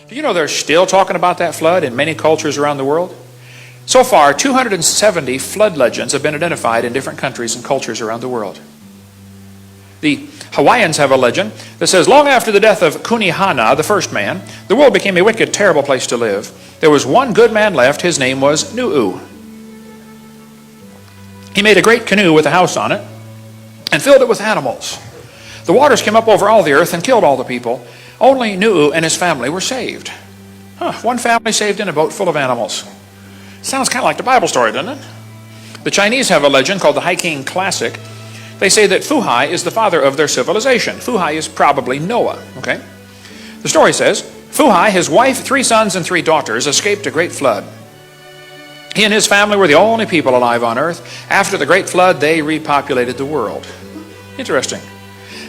Do you know they're still talking about that flood in many cultures around the world? So far, 270 flood legends have been identified in different countries and cultures around the world. The Hawaiians have a legend that says, long after the death of Kunihana, the first man, the world became a wicked, terrible place to live. There was one good man left. His name was Nu'u. He made a great canoe with a house on it and filled it with animals. The waters came up over all the earth and killed all the people. Only Nu'u and his family were saved. One family saved in a boat full of animals. Sounds kind of like the Bible story, doesn't it? The Chinese have a legend called the Hiking Classic. They say that Fuhai is the father of their civilization. Fuhai is probably Noah, okay? The story says, Fuhai, his wife, 3 sons, and 3 daughters escaped a great flood. He and his family were the only people alive on earth. After the great flood, they repopulated the world. Interesting.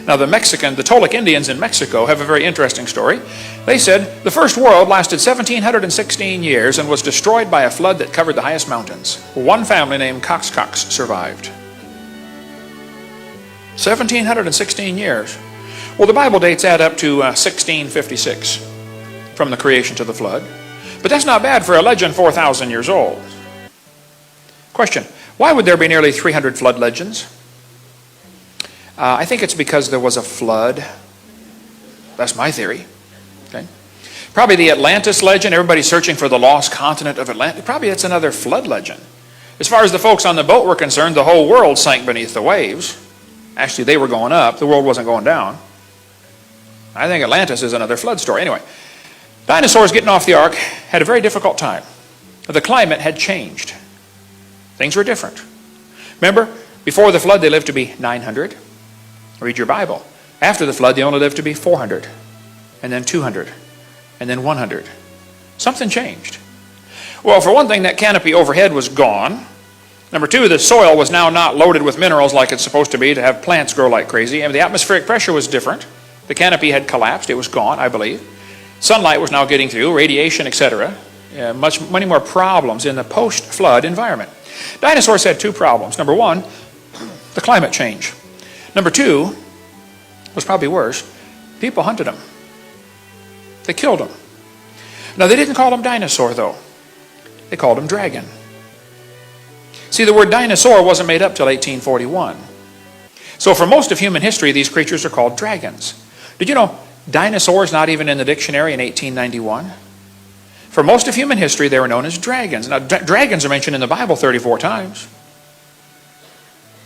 Now the Toltec Indians in Mexico have a very interesting story. They said the first world lasted 1,716 years and was destroyed by a flood that covered the highest mountains. One family named Cox survived. 1,716 years. Well, the Bible dates add up to 1656 from the creation to the flood. But that's not bad for a legend 4,000 years old. Question, why would there be nearly 300 flood legends? I think it's because there was a flood. That's my theory. Okay. Probably the Atlantis legend, everybody's searching for the lost continent of Atlantis. Probably that's another flood legend. As far as the folks on the boat were concerned, the whole world sank beneath the waves. Actually, they were going up. The world wasn't going down. I think Atlantis is another flood story. Anyway, dinosaurs getting off the ark had a very difficult time. The climate had changed. Things were different. Remember, before the flood, they lived to be 900. Read your Bible. After the flood, they only lived to be 400, and then 200, and then 100. Something changed. Well, for one thing, that canopy overhead was gone. Number 2, the soil was now not loaded with minerals like it's supposed to be to have plants grow like crazy. And the atmospheric pressure was different. The canopy had collapsed. It was gone, I believe. Sunlight was now getting through, radiation, etc. Many more problems in the post-flood environment. Dinosaurs had 2 problems. Number 1, the climate change. Number 2, was probably worse, people hunted them. They killed them. Now, they didn't call them dinosaur, though. They called them dragon. See, the word dinosaur wasn't made up till 1841. So for most of human history, these creatures are called dragons. Did you know dinosaurs not even in the dictionary in 1891? For most of human history, they were known as dragons. Now, dragons are mentioned in the Bible 34 times.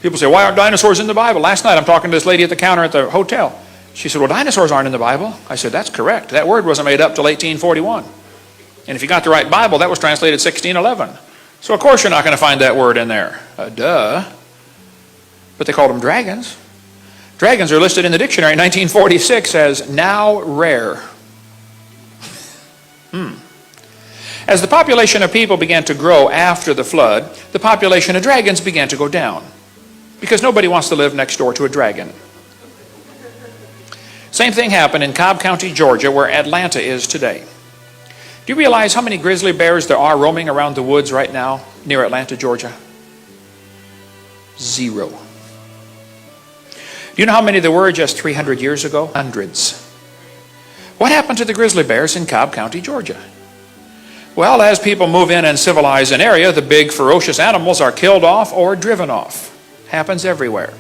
People say, why aren't dinosaurs in the Bible? Last night, I'm talking to this lady at the counter at the hotel. She said, well, dinosaurs aren't in the Bible. I said, that's correct. That word wasn't made up till 1841. And if you got the right Bible, that was translated 1611. So, of course, you're not going to find that word in there. Duh. But they called them dragons. Dragons are listed in the dictionary in 1946 as now rare. As the population of people began to grow after the flood, the population of dragons began to go down. Because nobody wants to live next door to a dragon. Same thing happened in Cobb County, Georgia, where Atlanta is today. Do you realize how many grizzly bears there are roaming around the woods right now near Atlanta, Georgia? 0. Do you know how many there were just 300 years ago? Hundreds. What happened to the grizzly bears in Cobb County, Georgia? Well, as people move in and civilize an area, the big ferocious animals are killed off or driven off. Happens everywhere.